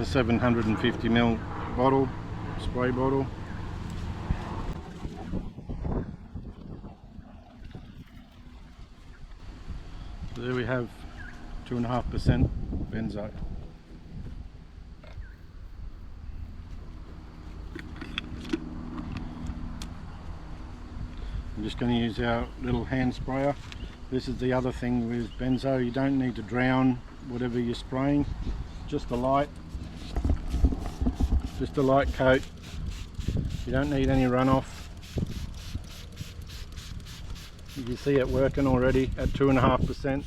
a 750ml bottle, spray bottle. So there we have 2.5% benzo. I'm just going to use our little hand sprayer. This is the other thing with benzo, you don't need to drown whatever you're spraying, just a light coat. You don't need any runoff. You can see it working already at 2.5%.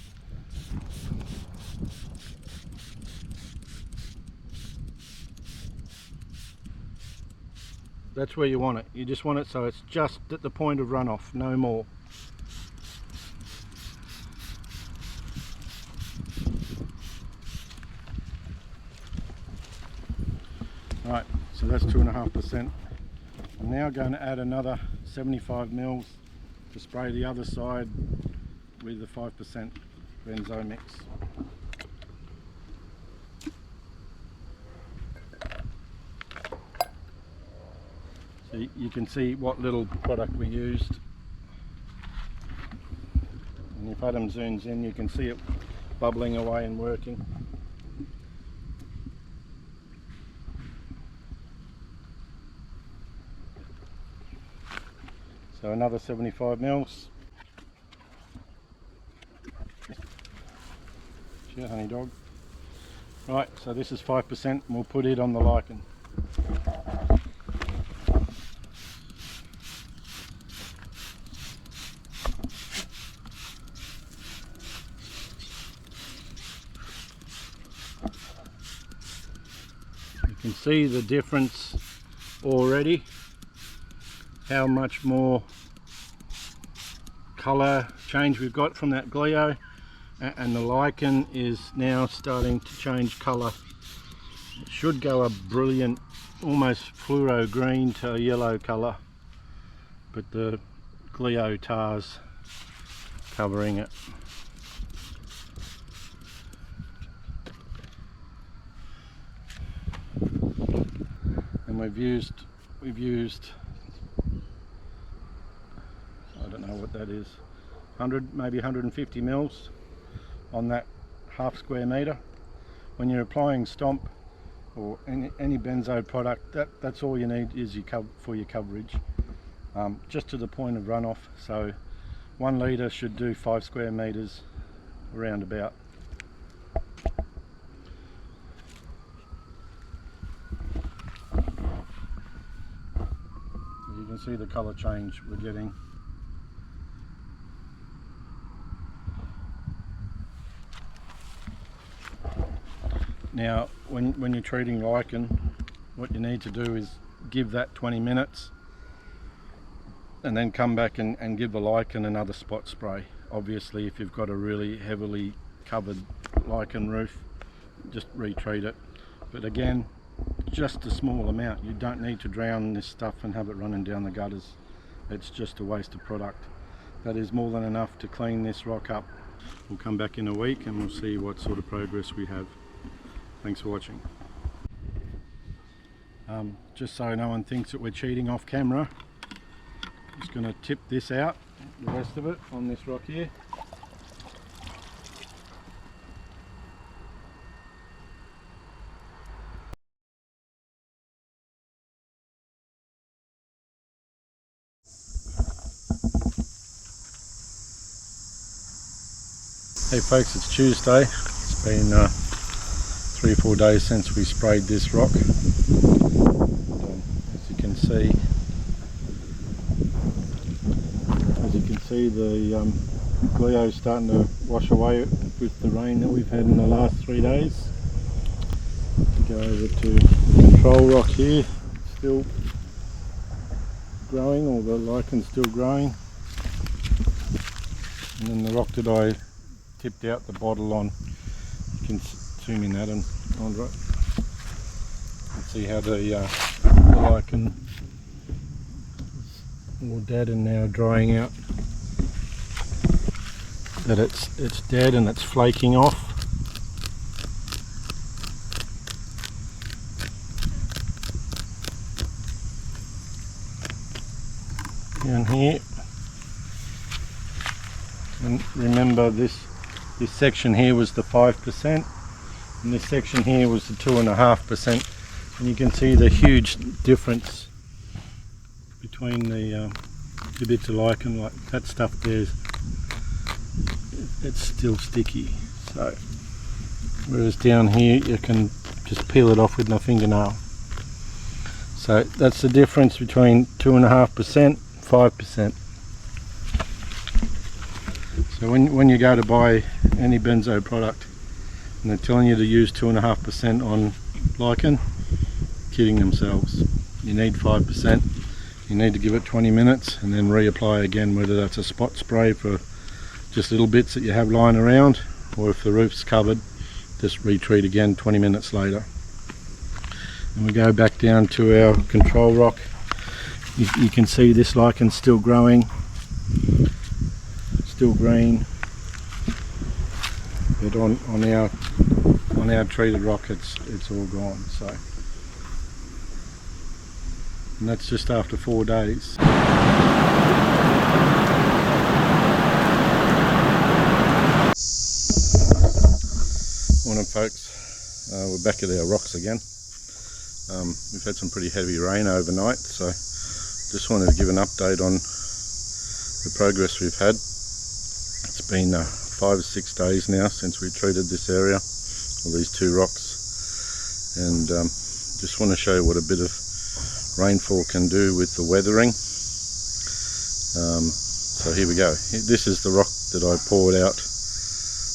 That's where you want it. You just want it so it's just at the point of runoff, no more. Right, so that's 2.5%. I'm now going to add another 75 mils to spray the other side with the 5% benzo mix. So you can see what little product we used, and if Adam zooms in you can see it bubbling away and working. So another 75 mils. Cheers, honey dog. Right, so this is 5% and we'll put it on the lichen. You can see the difference already, how much more colour change we've got from that gleo, and the lichen is now starting to change colour. It should go a brilliant, almost fluoro green to a yellow colour, but the gleo tar's covering it. And we've used I don't know what that is, 100, maybe 150 mils on that half square metre. When you're applying Stomp or any benzo product, that's all you need is for your coverage, just to the point of runoff. So 1 litre should do 5 square metres around about. You can see the colour change we're getting. Now when you're treating lichen, what you need to do is give that 20 minutes and then come back and give the lichen another spot spray. Obviously if you've got a really heavily covered lichen roof, just retreat it, but again just a small amount. You don't need to drown this stuff and have it running down the gutters. It's just a waste of product. That is more than enough to clean this rock up. We'll come back in a week and we'll see what sort of progress we have. Thanks for watching. Just so no one thinks that we're cheating off camera, I'm just going to tip this out, the rest of it, on this rock here. Hey folks, it's Tuesday. It's been 3 or 4 days since we sprayed this rock. As you can see, the gleo is starting to wash away with the rain that we've had in the last 3 days. Go over to the control rock here, still growing, or the lichen's still growing. And then the rock that I tipped out the bottle on, you can zoom in that and Andre, and see how the lichen is all dead and now drying out. That it's dead and it's flaking off. down here. And remember this section here was the 5%, and this section here was the 2.5%, and you can see the huge difference between the bits of lichen. Like that stuff there, it's still sticky. So whereas down here you can just peel it off with my fingernail. So that's the difference between 2.5%, 5%. So when you go to buy any benzo product and they're telling you to use 2.5% on lichen, kidding themselves. You need 5%. You need to give it 20 minutes and then reapply again, whether that's a spot spray for just little bits that you have lying around, or if the roof's covered, just retreat again 20 minutes later. And we go back down to our control rock. You can see this lichen's still growing, still green, but on our treated rock it's all gone. So, and that's just after 4 days. Morning folks, we're back at our rocks again. We've had some pretty heavy rain overnight, so just wanted to give an update on the progress we've had. It's been 5 or 6 days now since we treated this area, or these 2 rocks, and just want to show you what a bit of rainfall can do with the weathering. So here we go. This is the rock that I poured out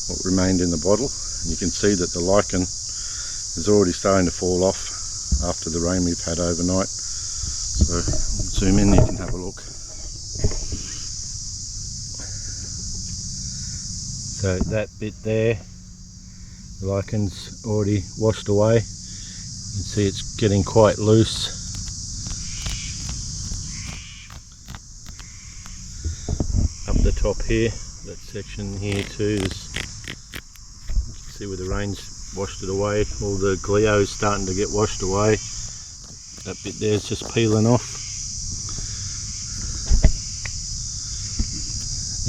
what remained in the bottle, and you can see that the lichen is already starting to fall off after the rain we've had overnight. So I'll zoom in, you can have a look. So that bit there, the lichen's already washed away. You can see it's getting quite loose. Up the top here, that section here too, you can see where the rain's washed it away. All the gleo's starting to get washed away. That bit there's just peeling off.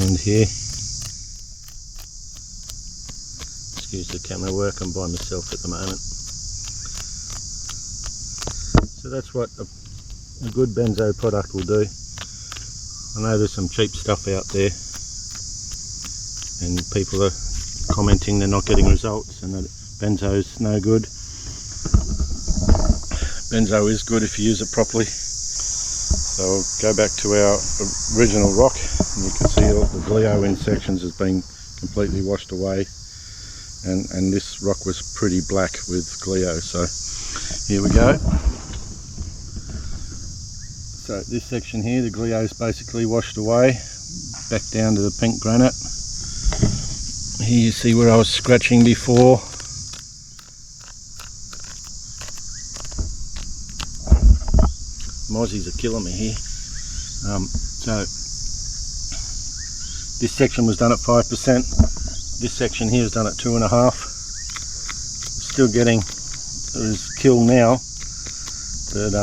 And here, excuse the camera work, I'm by myself at the moment. So that's what a good benzo product will do. I know there's some cheap stuff out there and people are commenting they're not getting results and that benzo's no good. Benzo is good if you use it properly. So I'll go back to our original rock, and you can see all the gleo in sections has been completely washed away, and this rock was pretty black with gleo. So here we go. So this section here, the gleo is basically washed away, back down to the pink granite. Here you see where I was scratching before. Mozzies are killing me here. So this section was done at 5%. This section here is done at 2.5%. Still getting there's kill now, but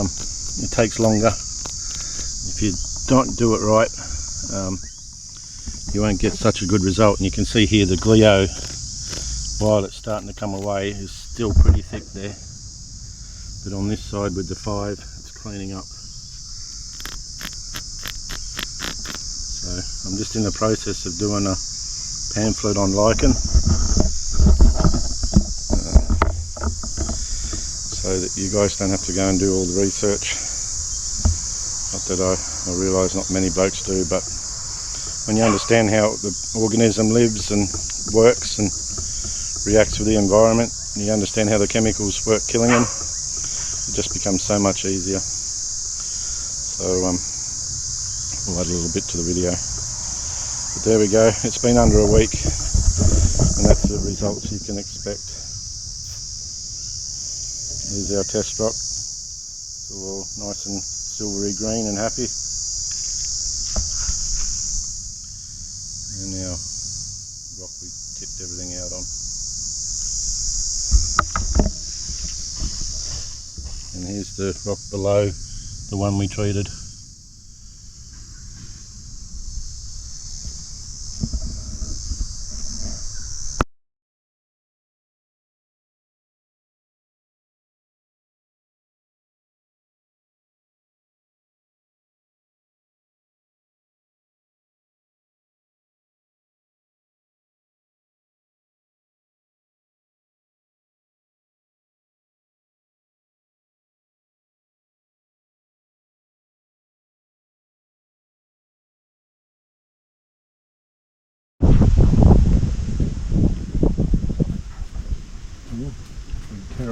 it takes longer. If you don't do it right, you won't get such a good result. And you can see here the gleo, while it's starting to come away, is still pretty thick there. But on this side with the 5, it's cleaning up. So I'm just in the process of doing a pamphlet on lichen, so that you guys don't have to go and do all the research. Not that I realise not many blokes do, but when you understand how the organism lives and works and reacts with the environment, and you understand how the chemicals work killing them, it just becomes so much easier. So we'll add a little bit to the video. But there we go, it's been under a week, and that's the results you can expect. Here's our test rock. It's all nice and silvery green and happy. And our rock we tipped everything out on. And here's the rock below the one we treated.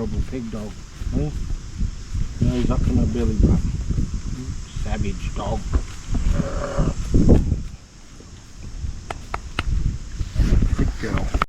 terrible pig dog. Eh? Nose up to my belly button. Savage dog. Sick girl.